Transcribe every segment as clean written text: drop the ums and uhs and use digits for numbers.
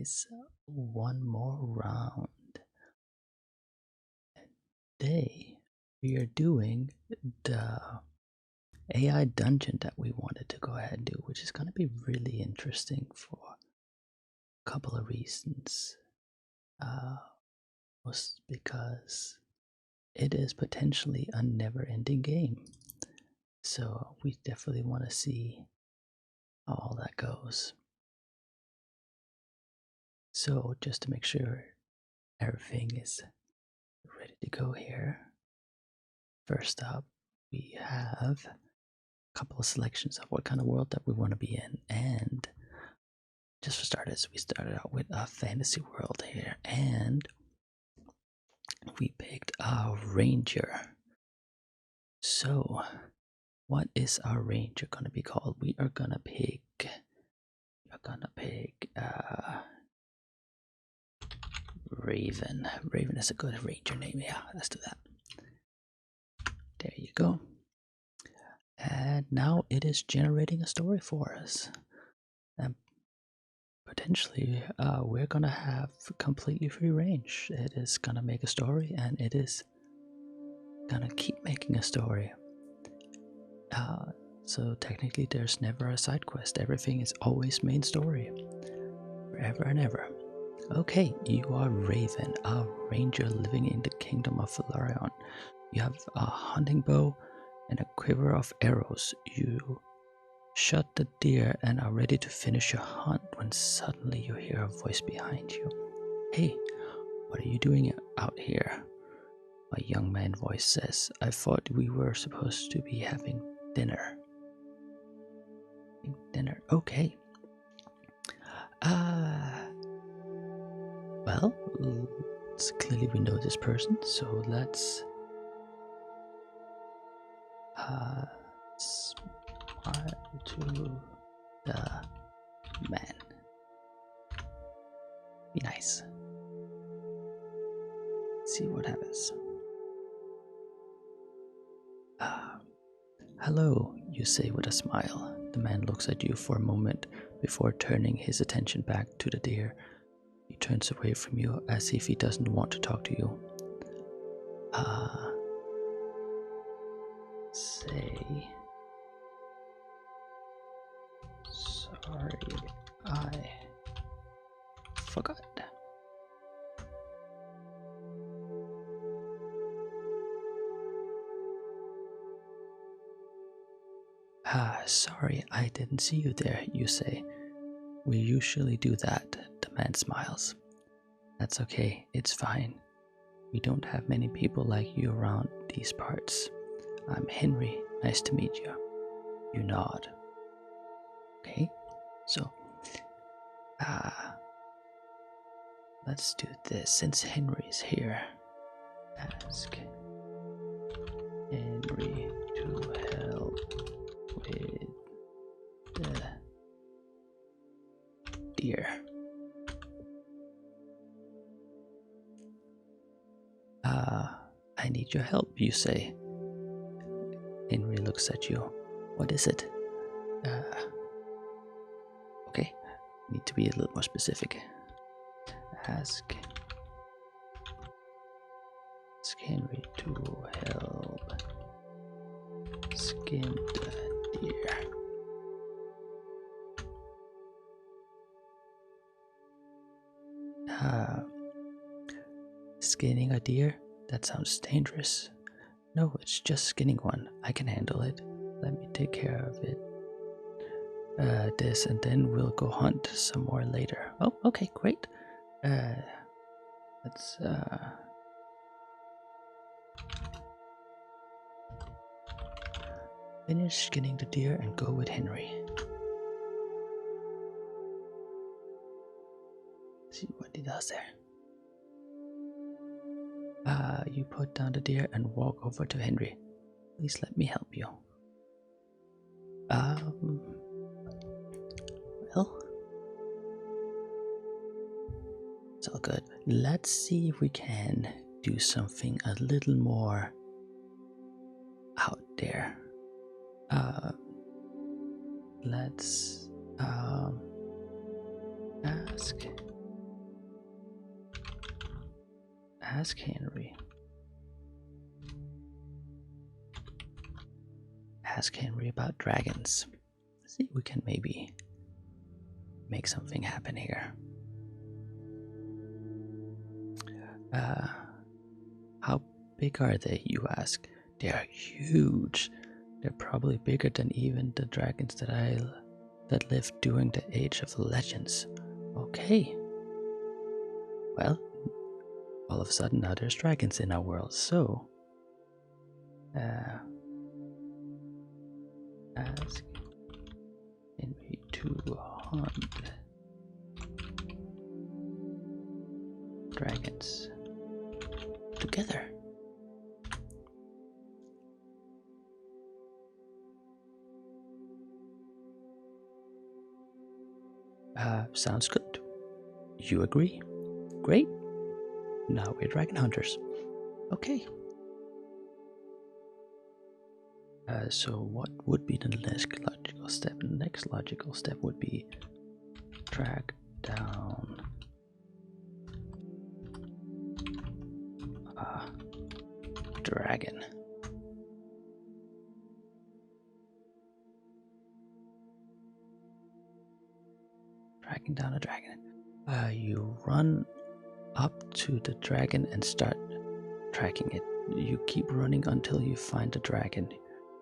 guys, one more round. Today we are doing the AI dungeon that we wanted to go ahead and do, which is going to be really interesting for a couple of reasons. Was because it is potentially a never-ending game, so we definitely want to see how all that goes. So just to make sure everything is ready to go here, first up we have a couple of selections of what kind of world that we want to be in, and just for starters, we started out with a fantasy world here, and we picked a ranger. So what is our ranger gonna be called? We are gonna pick Raven. Raven is a good ranger name. Yeah, let's do that. There you go. And now it is generating a story for us. And potentially, we're gonna have completely free range. It is gonna make a story, and it is gonna keep making a story. So technically, there's never a side quest. Everything is always main story, forever and ever. Okay, you are Raven, a ranger living in the kingdom of Valerion. You have a hunting bow and a quiver of arrows. You shot the deer and are ready to finish your hunt when suddenly you hear a voice behind you. Hey, what are you doing out here? A young man's voice says. I thought we were supposed to be having dinner. Dinner, okay. Well, clearly we know this person, so let's smile to the man. Be nice. See what happens. Hello, you say with a smile. The man looks at you for a moment before turning his attention back to the deer. He turns away from you as if he doesn't want to talk to you. Say, sorry, I forgot. Sorry, I didn't see you there, you say. We usually do that, the man smiles. That's okay, it's fine. We don't have many people like you around these parts. I'm Henry, nice to meet you. You nod. Okay, so, let's do this since Henry's here. Ask Henry to help with the deer. I need your help, you say. Henry looks at you. What is it? Okay, need to be a little more specific. Ask Henry to help skin the deer. Skinning a deer? That sounds dangerous. No, it's just skinning one. I can handle it. Let me take care of it. This, and then we'll go hunt some more later. Oh, okay, great. Let's finish skinning the deer and go with Henry. See what he does there. You put down the deer and walk over to Henry. Please let me help you. Well, it's all good. Let's see if we can do something a little more out there. Let's ask Ask Henry. Ask Henry about dragons. See if we can maybe make something happen here. How big are they, you ask? They are huge. They're probably bigger than even the dragons that lived during the Age of Legends. Okay. Well, all of a sudden now there's dragons in our world, so ask Henry to hunt dragons together. Sounds good. You agree? Great. Now we're dragon hunters. Okay. So what would be the next logical step? The next logical step would be track down a dragon. Tracking down a dragon. You run up to the dragon and start tracking it. You keep running until you find the dragon.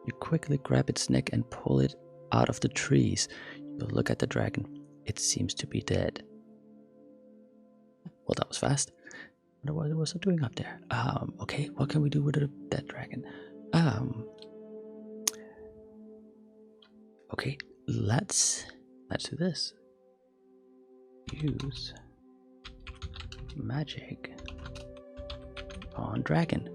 You quickly grab its neck and pull it out of the trees. You look at the dragon. It seems to be dead. Well, that was fast. What was it doing up there? Okay, what can we do with a dead dragon? Okay, let's do this. Use magic on dragon.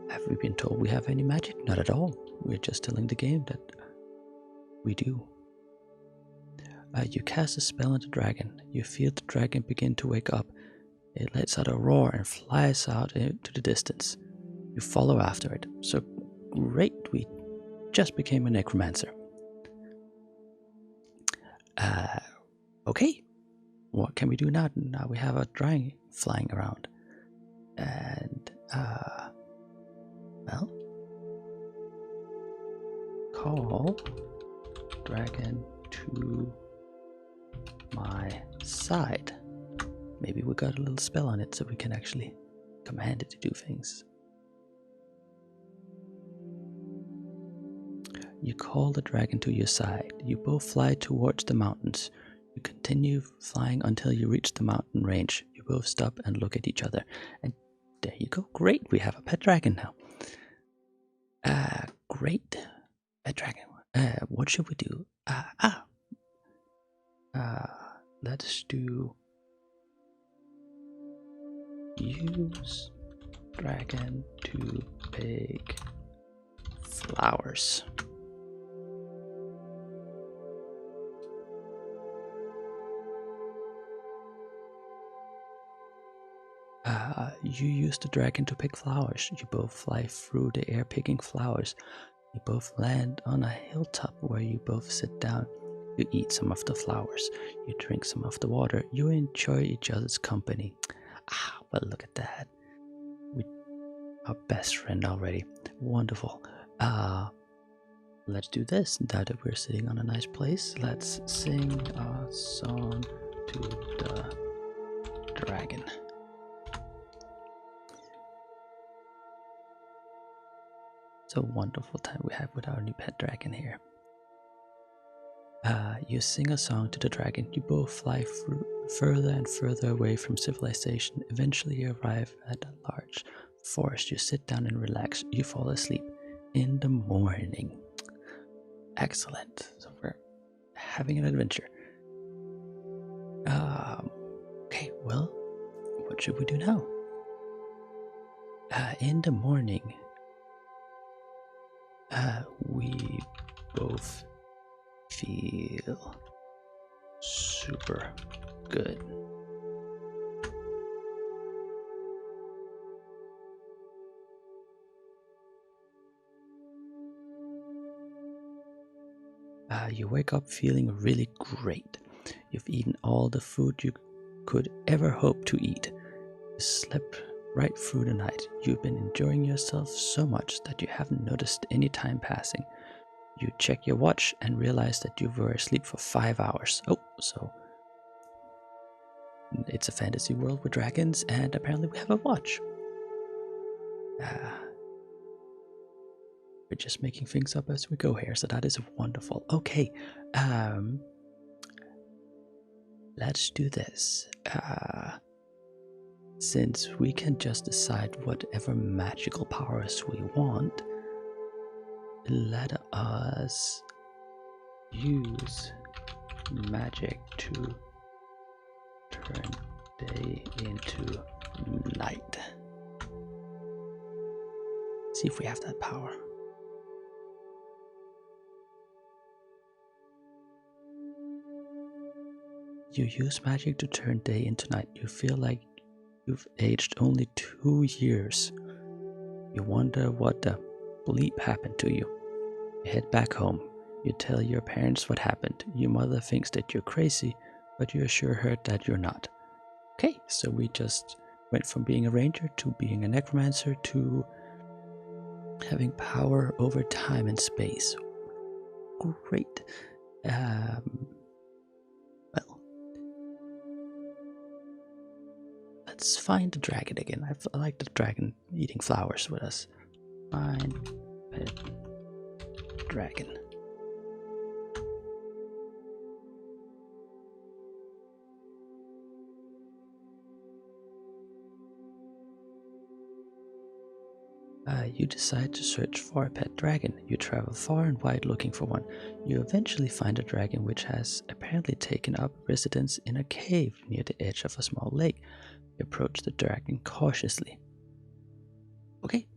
Have we been told we have any magic? Not at all. We're just telling the game that we do. You cast a spell on the dragon. You feel the dragon begin to wake up. It lets out a roar and flies out into the distance. You follow after it. So great, we just became a necromancer. Okay, what can we do now? Now we have a dragon flying around. And, well, call dragon to my side. Maybe we got a little spell on it so we can actually command it to do things. You call the dragon to your side. You both fly towards the mountains. You continue flying until you reach the mountain range. You both stop and look at each other. And there you go. Great, we have a pet dragon now. Great. Pet dragon. What should we do? Let's do use dragon to bake flowers. You use the dragon to pick flowers. You both fly through the air picking flowers. You both land on a hilltop where you both sit down. You eat some of the flowers. You drink some of the water. You enjoy each other's company. Well, look at that. We are best friend already. Wonderful. Let's do this. Now that we're sitting on a nice place, let's sing a song to the dragon. It's a wonderful time we have with our new pet dragon here. You sing a song to the dragon. You both fly further and further away from civilization. Eventually you arrive at a large forest. You sit down and relax. You fall asleep in the morning. Excellent. So we're having an adventure. Okay, well, what should we do now? In the morning, we both feel super good. You wake up feeling really great. You've eaten all the food you could ever hope to eat. You slept right through the night. You've been enjoying yourself so much that you haven't noticed any time passing. You check your watch and realize that you were asleep for 5 hours. Oh, so it's a fantasy world with dragons, and apparently we have a watch. We're just making things up as we go here, so that is wonderful. Okay, let's do this. Since we can just decide whatever magical powers we want, let us use magic to turn day into night. See if we have that power. You use magic to turn day into night. You feel like you've aged only 2 years. You wonder what the bleep happened to you. You head back home. You tell your parents what happened. Your mother thinks that you're crazy, but you assure her that you're not. Okay, so we just went from being a ranger to being a necromancer to having power over time and space. Great. Well, let's find the dragon again. I like the dragon eating flowers with us. Find pet dragon. You decide to search for a pet dragon. You travel far and wide looking for one. You eventually find a dragon which has apparently taken up residence in a cave near the edge of a small lake. You approach the dragon cautiously. Okay,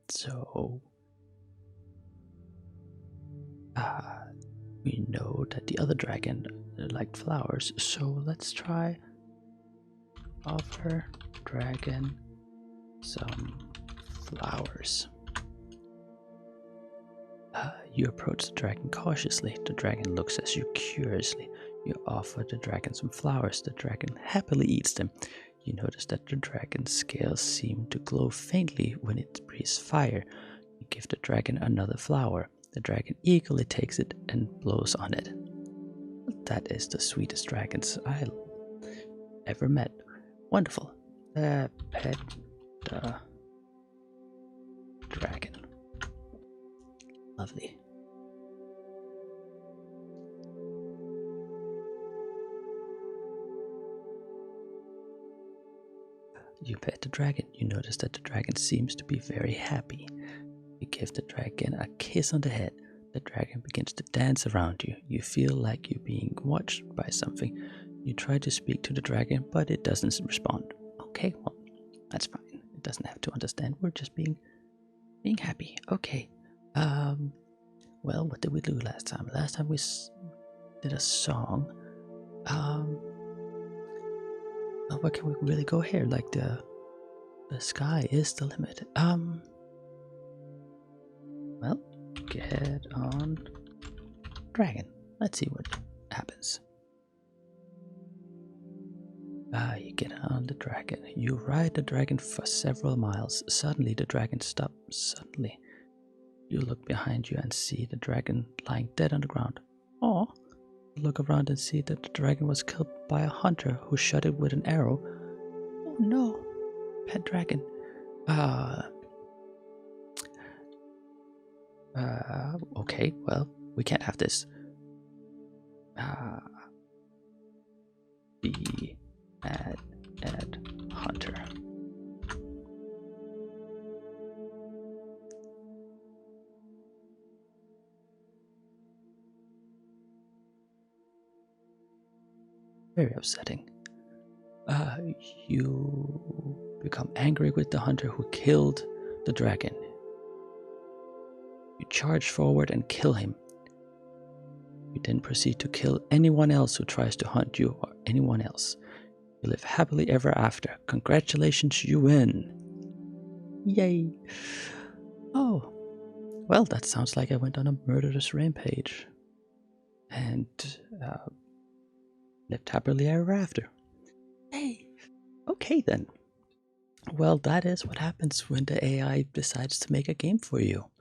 so we know that the other dragon liked flowers, so let's try offer dragon some flowers. You approach the dragon cautiously. The dragon looks at you curiously. You offer the dragon some flowers. The dragon happily eats them. You notice that the dragon's scales seem to glow faintly when it breathes fire. You give the dragon another flower. The dragon eagerly takes it and blows on it. That is the sweetest dragons I ever met. Wonderful. Pet the dragon. Lovely. You pet the dragon. You notice that the dragon seems to be very happy. You give the dragon a kiss on the head. The dragon begins to dance around you. You feel like you're being watched by something. You try to speak to the dragon, but it doesn't respond. Okay, well, that's fine. It doesn't have to understand. We're just being happy. Okay. Well, what did we do last time? Last time we did a song. Well, where can we really go here? Like the sky is the limit. Well, get on dragon. Let's see what happens. You get on the dragon. You ride the dragon for several miles. Suddenly, the dragon stops. Suddenly, you look behind you and see the dragon lying dead on the ground. Oh! You look around and see that the dragon was killed by a hunter who shot it with an arrow. Oh no! Pet dragon. Okay, well, we can't have this. Be mad at hunter. Very upsetting. You become angry with the hunter who killed the dragon. You charge forward and kill him. You then proceed to kill anyone else who tries to hunt you or anyone else. You live happily ever after. Congratulations, you win. Yay. Oh, well, that sounds like I went on a murderous rampage. And lived happily ever after. Hey. Okay then. Well, that is what happens when the AI decides to make a game for you.